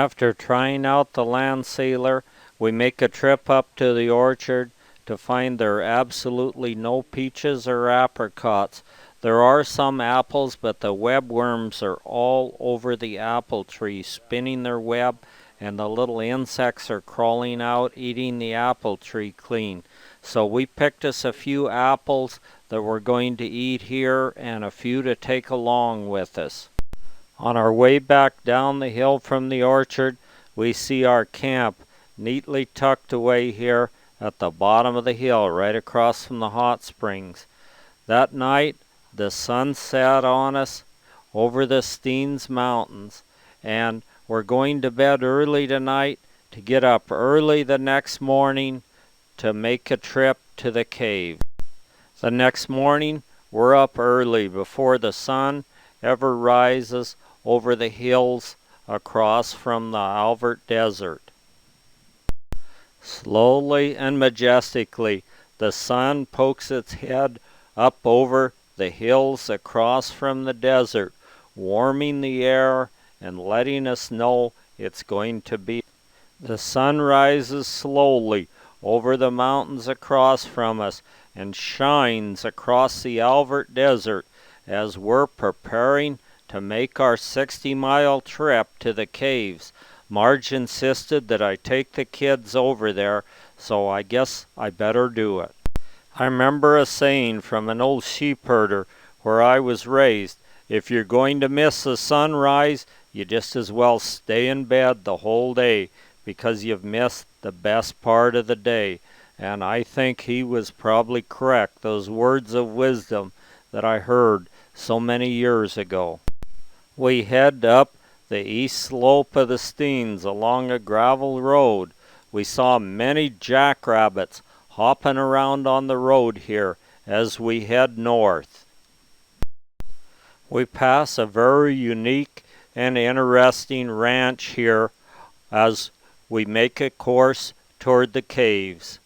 After trying out the land sealer, we make a trip up to the orchard to find there are absolutely no peaches or apricots. There are some apples, but the webworms are all over the apple tree, spinning their web, and the little insects are crawling out, eating the apple tree clean. So we picked us a few apples that we're going to eat here and a few to take along with us. On our way back down the hill from the orchard, we see our camp neatly tucked away here at the bottom of the hill, right across from the hot springs. That night, the sun set on us over the Steens mountains, and we're going to bed early tonight to get up early the next morning to make a trip to the cave. The next morning, we're up early before the sun ever rises over the hills across from the Alvert Desert. Slowly and majestically, the sun pokes its head up over the hills across from the desert, warming the air and letting us know it's going to be. The sun rises slowly over the mountains across from us and shines across the Alvert Desert as we're preparing to make our 60-mile trip to the caves. Marge insisted that I take the kids over there, so I guess I better do it. I remember a saying from an old sheep herder where I was raised, if you're going to miss the sunrise, you just as well stay in bed the whole day because you've missed the best part of the day. And I think he was probably correct, those words of wisdom that I heard so many years ago. We head up the east slope of the Steens along a gravel road. We saw many jackrabbits hopping around on the road here as we head north. We pass a very unique and interesting ranch here as we make a course toward the caves.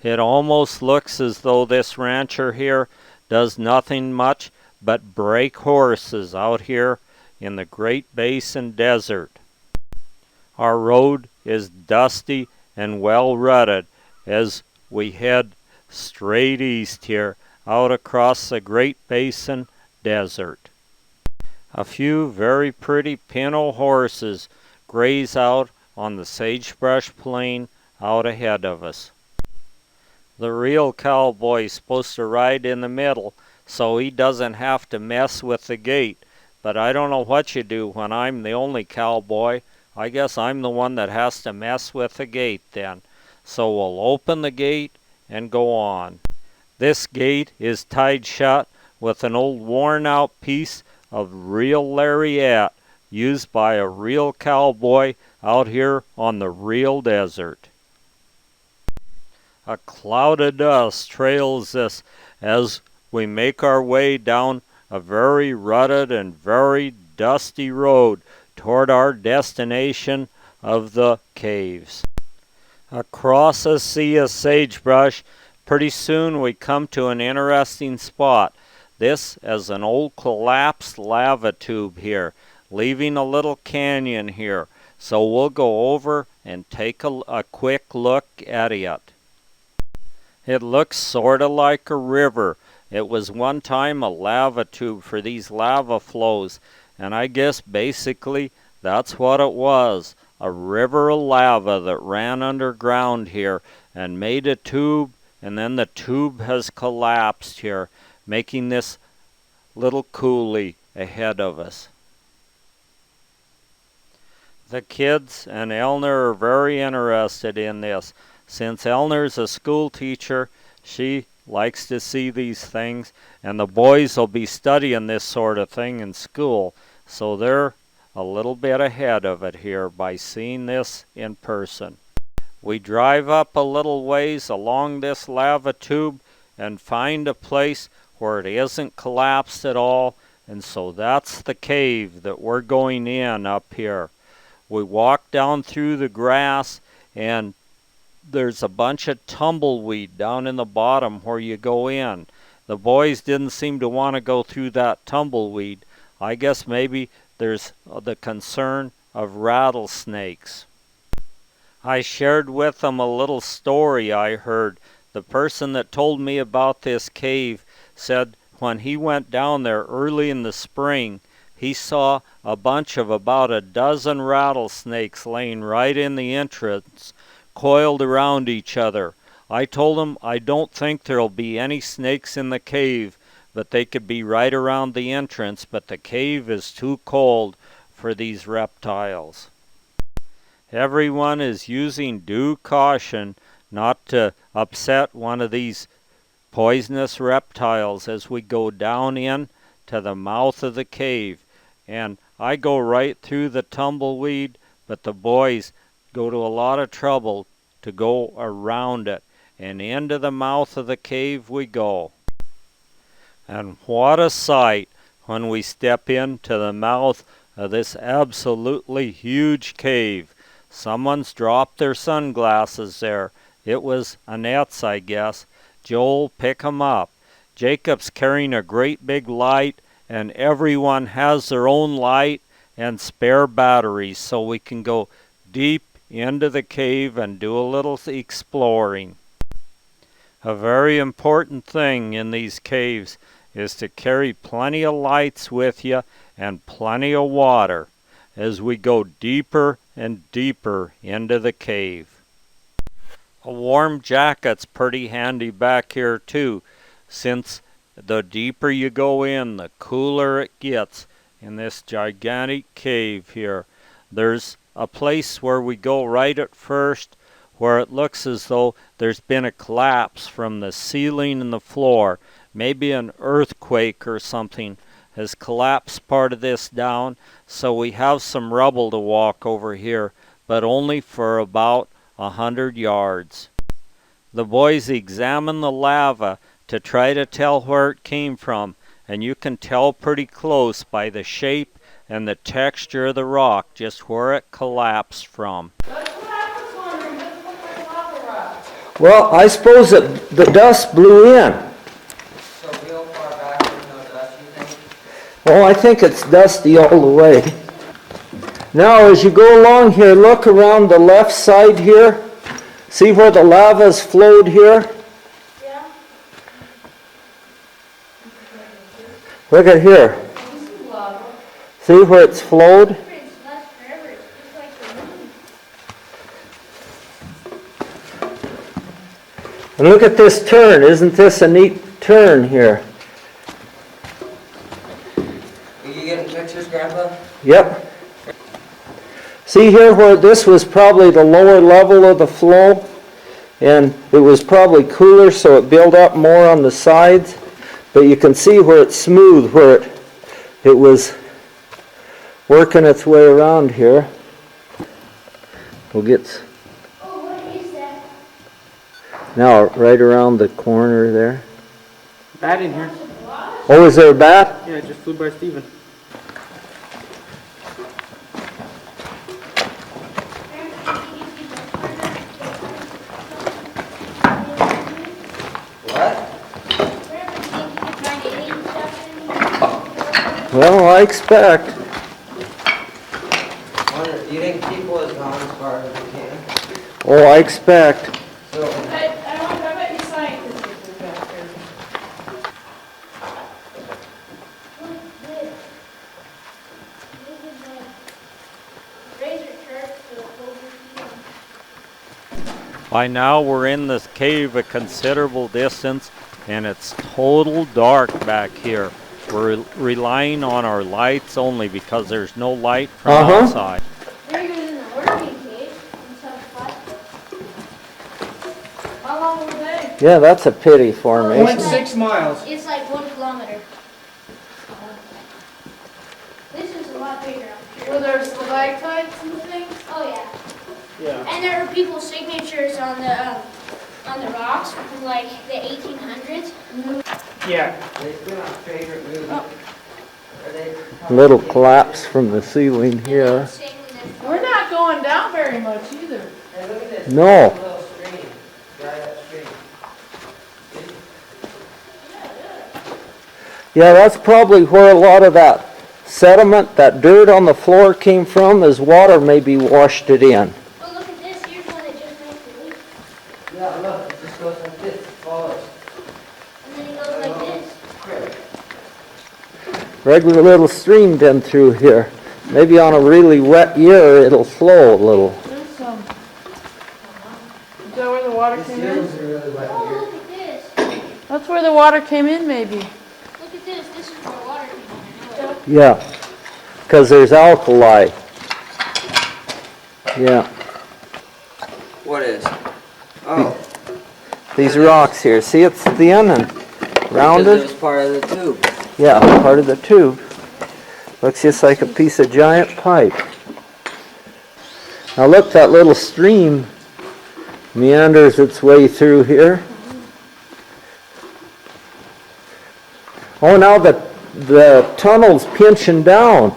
It almost looks as though this rancher here does nothing much but break horses out here in the Great Basin Desert. Our road is dusty and well rutted as we head straight east here out across the Great Basin Desert. A few very pretty Pinto horses graze out on the sagebrush plain out ahead of us. The real cowboy's supposed to ride in the middle so he doesn't have to mess with the gate. But I don't know what you do when I'm the only cowboy. I guess I'm the one that has to mess with the gate then. So we'll open the gate and go on. This gate is tied shut with an old worn out piece of real lariat used by a real cowboy out here on the real desert. A cloud of dust trails us as we make our way down a very rutted and very dusty road toward our destination of the caves. Across a sea of sagebrush, pretty soon we come to an interesting spot. This is an old collapsed lava tube here, leaving a little canyon here. So we'll go over and take a quick look at it. It looks sort of like a river. It was one time a lava tube for these lava flows, and I guess basically that's what it was, a river of lava that ran underground here and made a tube, and then the tube has collapsed here, making this little coulee ahead of us. The kids and Elner are very interested in this. Since Elner's a school teacher, she likes to see these things, and the boys will be studying this sort of thing in school, so they're a little bit ahead of it here by seeing this in person. We drive up a little ways along this lava tube and find a place where it isn't collapsed at all, and so that's the cave that we're going in up here. We walk down through the grass, and there's a bunch of tumbleweed down in the bottom where you go in. The boys didn't seem to want to go through that tumbleweed. I guess maybe there's the concern of rattlesnakes. I shared with them a little story I heard. The person that told me about this cave said when he went down there early in the spring, he saw a bunch of about a dozen rattlesnakes laying right in the entrance, coiled around each other. I told him I don't think there'll be any snakes in the cave, but they could be right around the entrance, but the cave is too cold for these reptiles. Everyone is using due caution not to upset one of these poisonous reptiles as we go down in to the mouth of the cave. And I go right through the tumbleweed, but the boys go to a lot of trouble to go around it. And into the mouth of the cave we go. And what a sight when we step into the mouth of this absolutely huge cave. Someone's dropped their sunglasses there. It was Annette's, I guess. Joel, pick 'em up. Jacob's carrying a great big light, and everyone has their own light and spare batteries, so we can go deep into the cave and do a little exploring. A very important thing in these caves is to carry plenty of lights with you and plenty of water as we go deeper and deeper into the cave. A warm jacket's pretty handy back here too, since the deeper you go in, the cooler it gets in this gigantic cave here. There's a place where we go right at first where it looks as though there's been a collapse from the ceiling and the floor. Maybe an earthquake or something has collapsed part of this down, so we have some rubble to walk over here, but only for about 100 yards. The boys examine the lava to try to tell where it came from, and you can tell pretty close by the shape and the texture of the rock just where it collapsed from. Well, I suppose that the dust blew in. So real far back with no dust, you think? Oh, I think it's dusty all the way. Now, as you go along here, look around the left side here. See where the lava's flowed here? Yeah. Look at here. See where it's flowed? It's less forever. It's just like the moon. And look at this turn. Isn't this a neat turn here? Are you getting pictures, Grandpa? Yep. See here where this was probably the lower level of the flow, and it was probably cooler, so it built up more on the sides. But you can see where it's smooth, where it was working its way around here. We'll get Oh, what is that? now right around the corner there. Bat in here. Oh, is there a bat? Yeah, it just flew by Steven. What? Well, I expect. Wonder, do you think people has gone as far as we can? Oh, I expect. So, I bet you scientists are back there. Look at this. This is like razor sharp to over here. By now we're in this cave a considerable distance, and it's total dark back here. We're relying on our lights only because there's no light from outside. There goes in the working cage. How long were they? Yeah, that's a pity formation. 0.6 miles. It's like 1 kilometer. This is a lot bigger. Were there stalactites and things? Oh yeah. Yeah. And there were people's signatures on the rocks from like the 1800s. Yeah. they've been our favorite movie. Oh. Are they? Little collapse from the ceiling here. We're not going down very much either. Hey, look at this. No. Little stream. Dried up stream. Yeah, that's probably where a lot of that sediment, that dirt on the floor came from, as water maybe washed it in. Oh, look at this. Here's one that just makes the leak. Yeah, look, it just goes like this, it follows. And then it goes like this. Regular little stream been through here. Maybe on a really wet year, it'll flow a little. There's some. Is that where the water This came year in? was a really wet Oh, year. look at this. That's where the water came in, maybe. Look at this. This is where water came in. I know it. Yeah, because there's alkali. Yeah, What is? Oh. these rocks here. See, it's thin and Because it rounded. was part of the tube. Yeah, part of the tube. Looks just like a piece of giant pipe. Now look, that little stream meanders its way through here. Oh, now the tunnel's pinching down.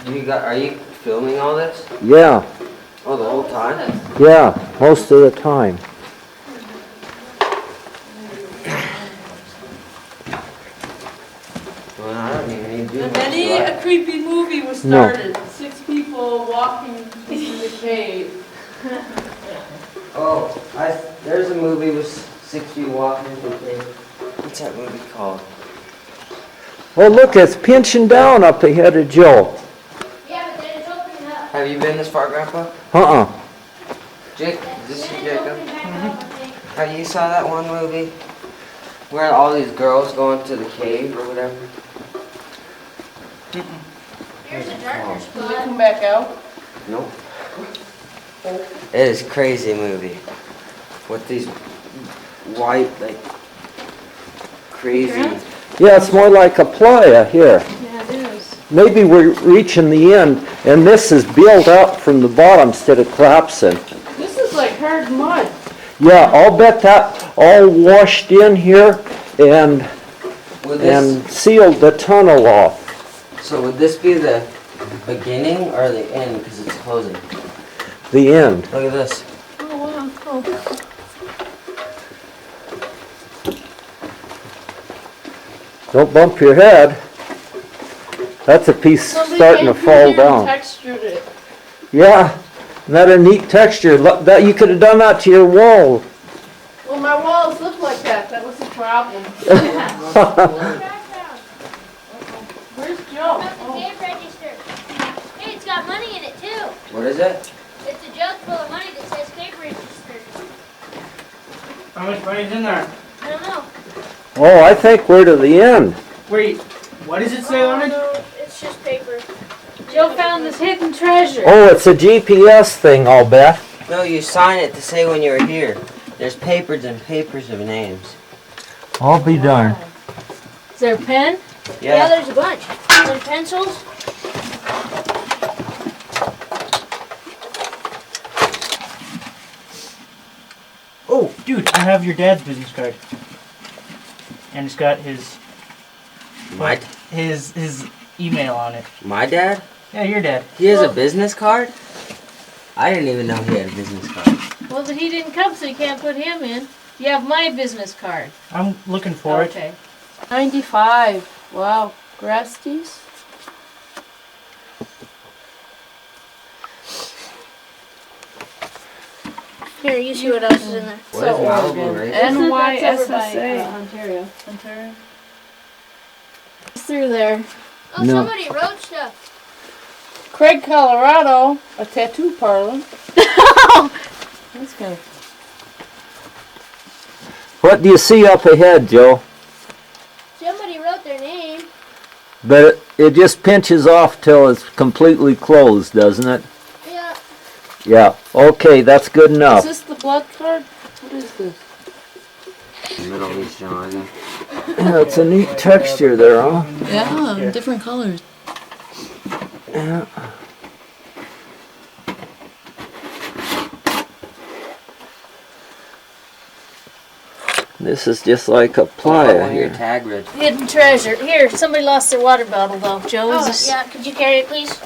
Are you filming all this? Yeah, Oh, the whole time? yeah, most of the time. Well, I don't even need to do And much, many do I? a creepy movie was No. started. 6 people walking into the cave. Oh, there's a movie with 6 people walking into the cave. What's that movie called? Oh, look, it's pinching down up ahead of Joe. Yeah, but then it's opening up. Have you been this far, Grandpa? Uh-uh. Jake, this is Then it's Jacob. opening back up, I think. Have you saw that one movie where all these girls go into the cave or whatever? Here's a darker Did it spot. come back out? Nope. It is a crazy movie with these white, like, crazy. Yeah, it's more like a playa here. Yeah, it is. Maybe we're reaching the end, and this is built up from the bottom instead of collapsing. This is like hard mud. Yeah, I'll bet that all washed in here and Would this, sealed the tunnel off. so would this be the beginning or the end because it's closing? The end. Look at this. Oh, wow. Oh. Don't bump your head. That's a piece Somebody starting to came through fall here and down. textured it. Yeah, isn't that a neat texture? That you could have done that to your wall. Well, my walls look like that. That was the problem. Where's Joe? Got the Oh. cave register. Hey, it's got money in it too. What is it? It's a jug full of money that says cave register. How much money's in there? I don't know. Oh, I think we're to the end. Wait, what does it say on it? No, it's just paper. Joe found this hidden treasure. Oh, it's a GPS thing, I'll bet. No, you sign it to say when you were here. There's papers and papers of names. I'll be darned. Is there a pen? Yeah, there's a bunch. Some pencils. Oh, dude, I have your dad's business card. And it's got his My, his email on it. my dad? Yeah, your dad. He has a business card? I didn't even know he had a business card. Well, but he didn't come, so you can't put him in. You have my business card. I'm looking for it. Okay. 95. Wow. Grasties? Here, you see what else is in there. What is Malibu Race? NYSSA. Ontario. Ontario. It's through there. Oh, No. somebody wrote stuff. Craig, Colorado. A tattoo parlor. That's good. What do you see up ahead, Joe? Somebody wrote their name. But it just pinches off till it's completely closed, doesn't it? Yeah. Yeah, okay, that's good Is enough. this the blood card? What is this? Middle Eastern Oregon. That's a neat texture there, huh? Yeah, different colors. Yeah. This is just like a playa One of your here. tag red. Hidden treasure. Here, somebody lost their water bottle though. Joe, is Oh, this? yeah. Could you carry it, please?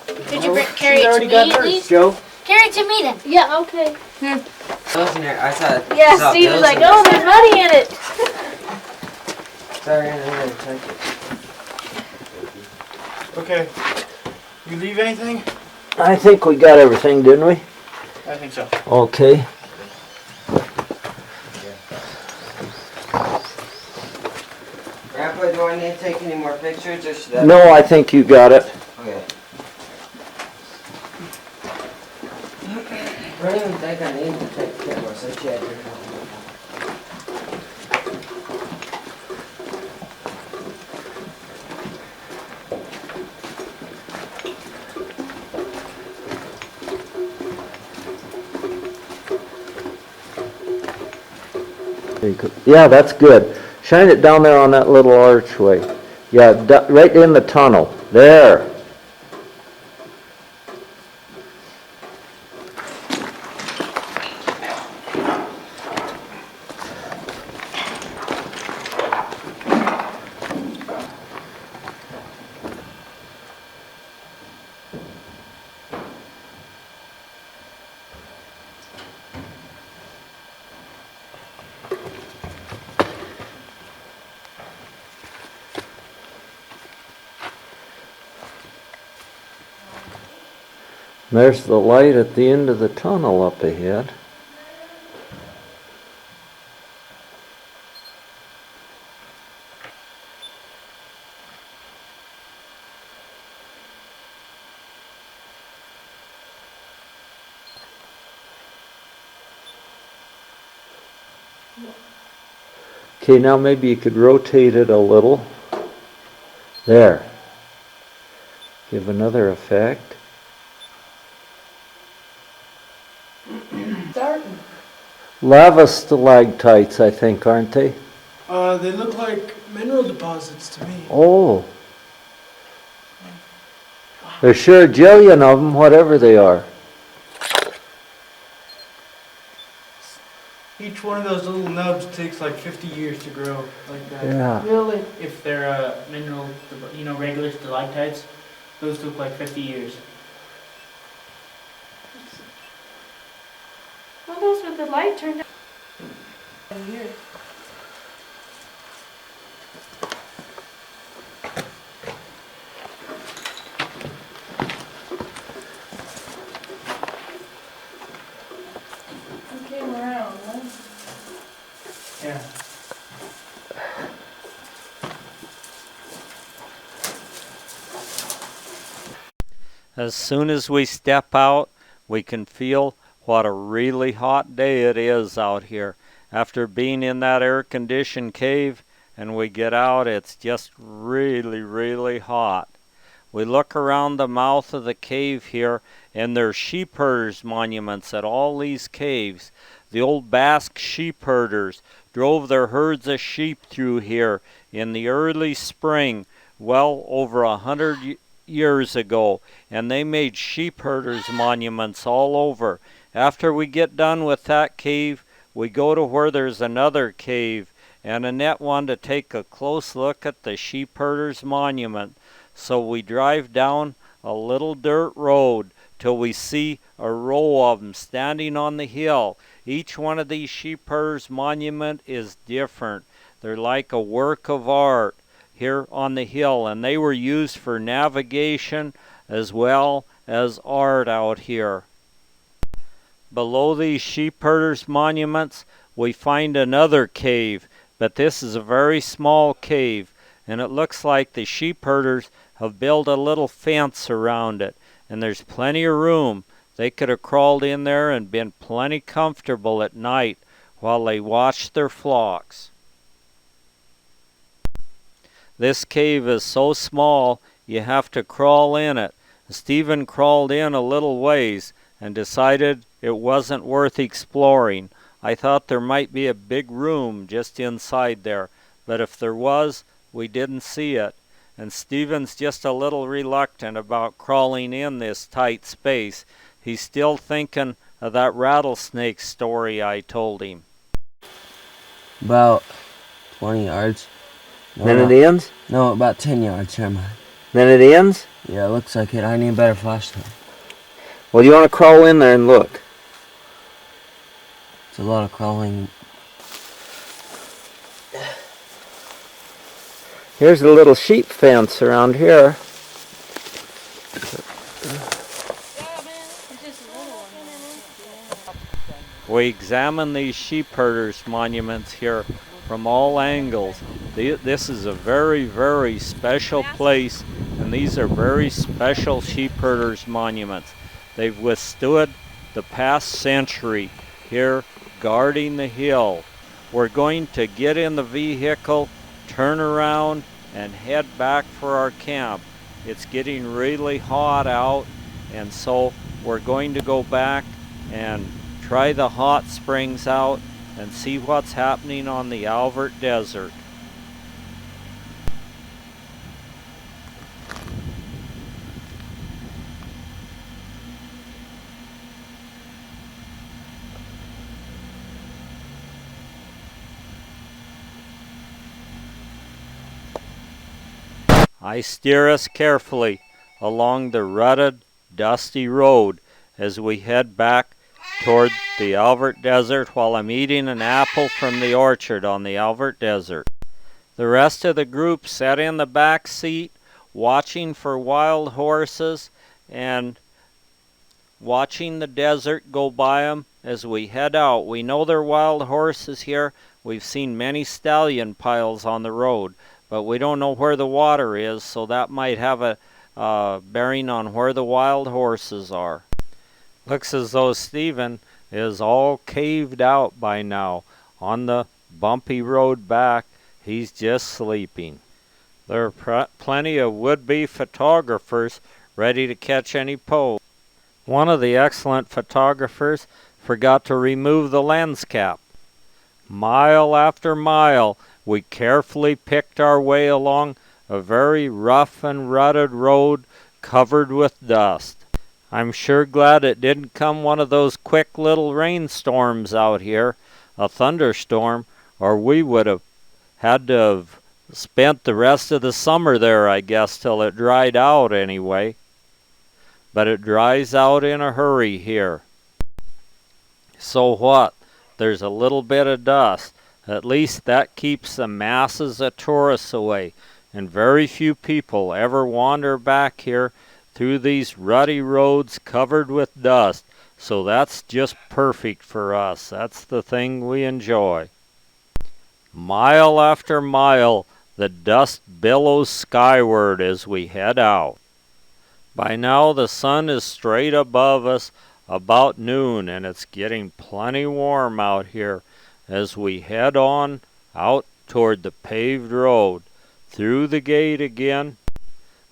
Could you carry She's it to already me, got hers, please? Joe. Carry it to me then. Yeah, okay. Bills in there. I saw. Yeah, saw Steve was bills like, in there. oh, there's money in it. Sorry, I didn't check it. Okay. You leave anything? I think we got everything, didn't we? I think so. Okay. Grandpa, do I need to take any more pictures or should I? No, I think you got it. Okay. I don't even think I need to take cameras. I checked it. Yeah, that's good. Shine it down there on that little archway. Yeah, right in the tunnel. There. There's the light at the end of the tunnel up ahead. Okay, now maybe you could rotate it a little. There. Give another effect. Starting. Lava stalactites, I think, aren't they? They look like mineral deposits to me. Oh. There's sure a jillion of them, whatever they are. Each one of those little nubs takes like 50 years to grow like that. Yeah. Really? If they're mineral, regular stalactites, those took like 50 years. Well, those with the light turned out. Here. You came around, huh? Yeah. As soon as we step out, we can feel what a really hot day it is out here. After being in that air-conditioned cave and we get out, it's just really, really hot. We look around the mouth of the cave here, and there's sheep herders' monuments at all these caves. The old Basque sheep herders drove their herds of sheep through here in the early spring, well over 100 years ago, and they made sheep herders' monuments all over. After we get done with that cave, we go to where there's another cave, and Annette wanted to take a close look at the sheep herders' monument. So we drive down a little dirt road till we see a row of them standing on the hill. Each one of these sheep herders' monument is different. They're like a work of art here on the hill, and they were used for navigation as well as art out here. Below these sheep herders' monuments, we find another cave, but this is a very small cave, and it looks like the sheep herders have built a little fence around it, and there's plenty of room. They could have crawled in there and been plenty comfortable at night while they watched their flocks. This cave is so small you have to crawl in it. Stephen crawled in a little ways and decided it wasn't worth exploring. I thought there might be a big room just inside there, but if there was, we didn't see it. And Stephen's just a little reluctant about crawling in this tight space. He's still thinking of that rattlesnake story I told him. About 20 yards. No, Then it ends? No, about 10 yards. Never mind. Then it ends? Yeah, it looks like it. I need a better flashlight. Well, you want to crawl in there and look. It's a lot of crawling. Here's a little sheep fence around here. We examine these sheep herders monuments here from all angles. This is a very, very special place, and these are very special sheep herders monuments. They've withstood the past century here guarding the hill. We're going to get in the vehicle, turn around, and head back for our camp. It's getting really hot out, and so we're going to go back and try the hot springs out and see what's happening on the Alvord Desert. I steer us carefully along the rutted, dusty road as we head back toward the Alvord Desert while I'm eating an apple from the orchard on the Alvord Desert. The rest of the group sat in the back seat watching for wild horses and watching the desert go by them as we head out. We know there are wild horses here. We've seen many stallion piles on the road, but we don't know where the water is, so that might have a bearing on where the wild horses are. Looks as though Stephen is all caved out by now. On the bumpy road back, he's just sleeping. There are plenty of would-be photographers ready to catch any pose. One of the excellent photographers forgot to remove the lens cap. Mile after mile, we carefully picked our way along a very rough and rutted road covered with dust. I'm sure glad it didn't come one of those quick little rainstorms out here, a thunderstorm, or we would have had to have spent the rest of the summer there, I guess, till it dried out anyway. But it dries out in a hurry here. So what? There's a little bit of dust. At least that keeps the masses of tourists away, and very few people ever wander back here through these rutty roads covered with dust, so that's just perfect for us. That's the thing we enjoy. Mile after mile, the dust billows skyward as we head out. By now the sun is straight above us about noon, and it's getting plenty warm out here as we head on out toward the paved road, through the gate again,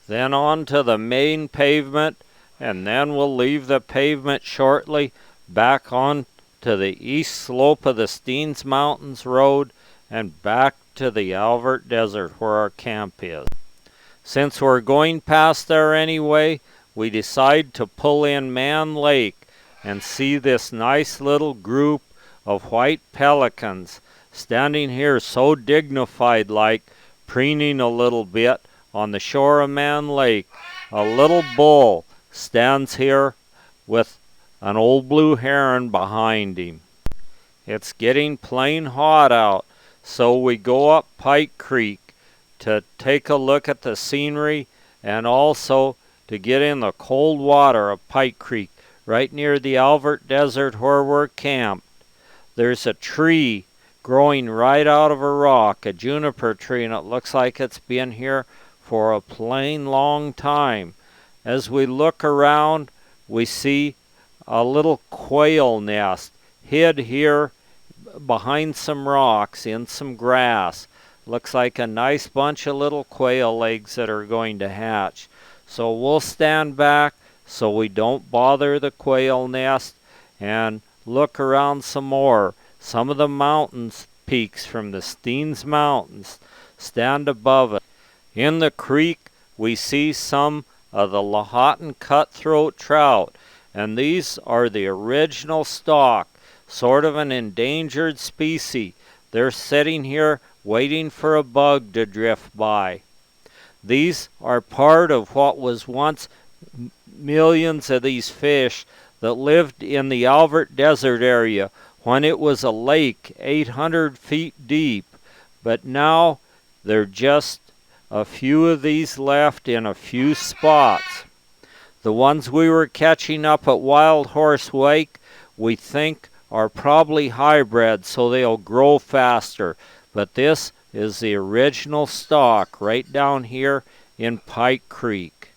then on to the main pavement, and then we'll leave the pavement shortly, back on to the east slope of the Steens Mountains Road, and back to the Alvord Desert where our camp is. Since we're going past there anyway, we decide to pull in Man Lake and see this nice little group of white pelicans standing here so dignified like, preening a little bit on the shore of Man Lake. A little bull stands here with an old blue heron behind him. It's getting plain hot out, so we go up Pike Creek to take a look at the scenery and also to get in the cold water of Pike Creek right near the Alvord Desert where we're camped. There's a tree growing right out of a rock, a juniper tree, and it looks like it's been here for a plain long time. As we look around, we see a little quail nest hid here behind some rocks in some grass. Looks like a nice bunch of little quail eggs that are going to hatch. So we'll stand back so we don't bother the quail nest and look around some more. Some of the mountains peaks from the Steens Mountains stand above it. In the creek, we see some of the Lahontan cutthroat trout, and these are the original stock, sort of an endangered species. They're sitting here waiting for a bug to drift by. These are part of what was once millions of these fish that lived in the Alvord Desert area when it was a lake 800 feet deep, but now there are just a few of these left in a few spots. The ones we were catching up at Wild Horse Lake, we think are probably hybrid, so they'll grow faster. But this is the original stock right down here in Pike Creek.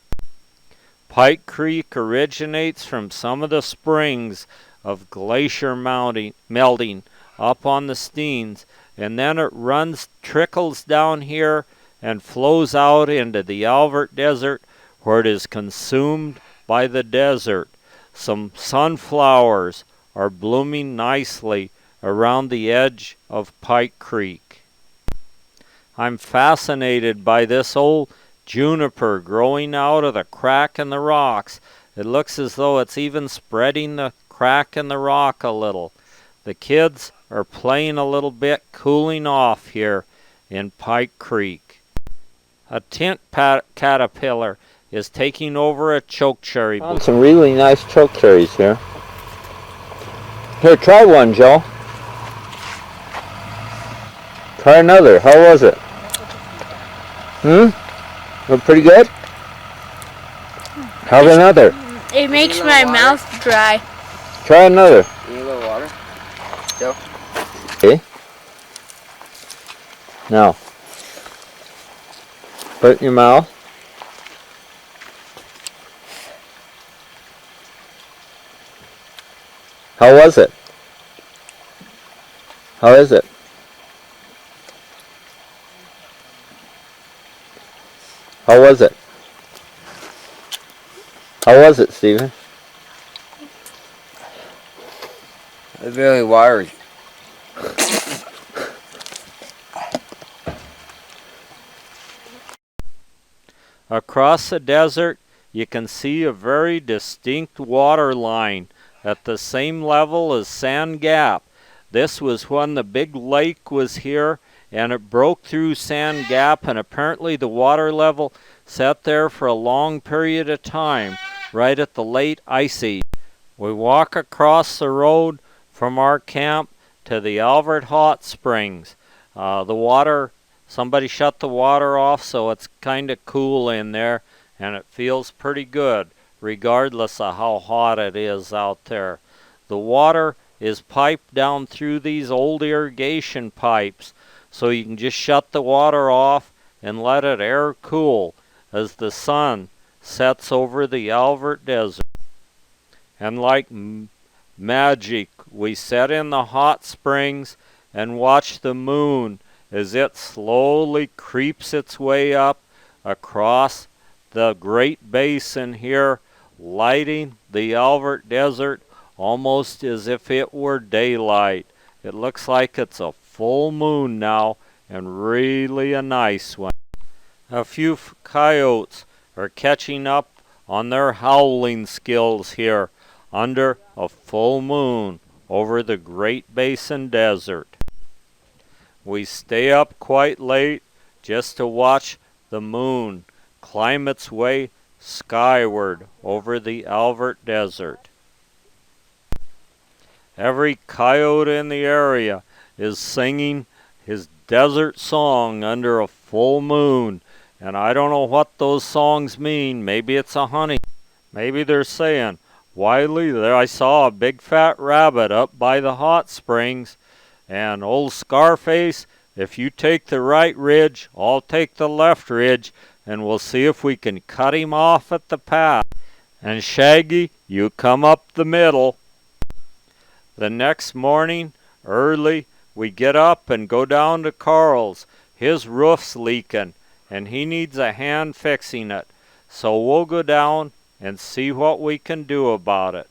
Pike Creek originates from some of the springs of glacier melting up on the Steens, and then it trickles down here and flows out into the Alvord Desert, where it is consumed by the desert. Some sunflowers are blooming nicely around the edge of Pike Creek. I'm fascinated by this old juniper growing out of the crack in the rocks. It looks as though it's even spreading the crack in the rock a little. The kids are playing a little bit, cooling off here in Pike Creek. A tent caterpillar is taking over a chokecherry. Found some really nice chokecherries here. Here, try one, Joe. Try another. How was it? Look pretty good? Have another. It makes my mouth dry. Try another. You need a little water? Joe? Okay. Now, put it in your mouth. How was it? How is it? How was it? How was it, Stephen? It's really watery. Across the desert, you can see a very distinct water line at the same level as Sand Gap. This was when the big lake was here, and it broke through Sand Gap, and apparently the water level sat there for a long period of time, right at the late Ice Age. We walk across the road from our camp to the Alvord Hot Springs. Somebody shut the water off, so it's kind of cool in there, and it feels pretty good, regardless of how hot it is out there. The water is piped down through these old irrigation pipes, so you can just shut the water off and let it air cool as the sun sets over the Alvord Desert. And like magic, we sit in the hot springs and watch the moon as it slowly creeps its way up across the Great Basin here, lighting the Alvord Desert almost as if it were daylight. It looks like it's a full moon now, and really a nice one. A few coyotes are catching up on their howling skills here under a full moon over the Great Basin Desert. We stay up quite late just to watch the moon climb its way skyward over the Alvord Desert. Every coyote in the area is singing his desert song under a full moon, and I don't know what those songs mean. Maybe it's a honey. Maybe they're saying, Wiley, there I saw a big fat rabbit up by the hot springs, and old Scarface, if you take the right ridge, I'll take the left ridge, and we'll see if we can cut him off at the path. And Shaggy, you come up the middle. The next morning, early, we get up and go down to Carl's. His roof's leaking, and he needs a hand fixing it. So we'll go down and see what we can do about it.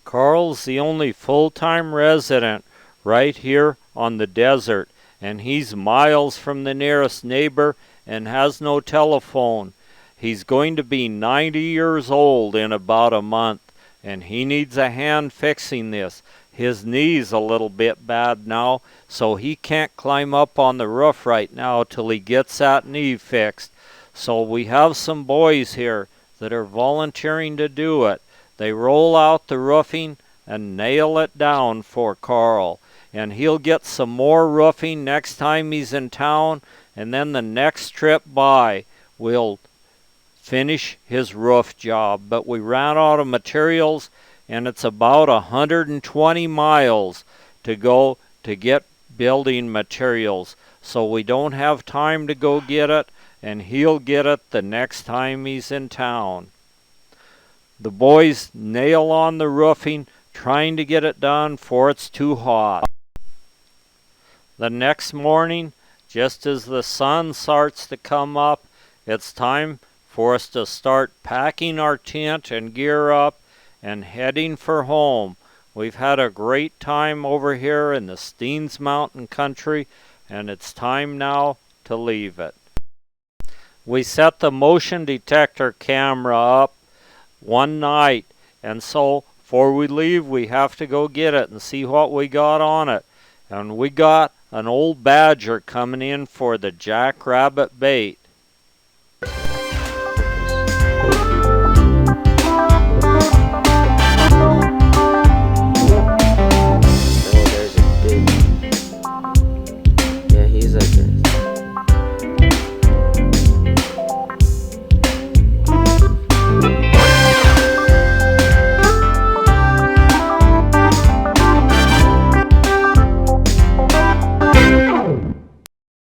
Carl's the only full-time resident right here on the desert, and he's miles from the nearest neighbor and has no telephone. He's going to be 90 years old in about a month, and he needs a hand fixing this. His knee's a little bit bad now, so he can't climb up on the roof right now till he gets that knee fixed. So we have some boys here that are volunteering to do it. They roll out the roofing and nail it down for Carl. And he'll get some more roofing next time he's in town, and then the next trip by we'll finish his roof job. But we ran out of materials, and it's about 120 miles to go to get building materials. So we don't have time to go get it, and he'll get it the next time he's in town. The boys nail on the roofing, trying to get it done before it's too hot. The next morning, just as the sun starts to come up, it's time for us to start packing our tent and gear up and heading for home. We've had a great time over here in the Steens mountain country, and it's time now to leave it. We set the motion detector camera up one night, and so before we leave we have to go get it and see what we got on it. And we got an old badger coming in for the jackrabbit bait.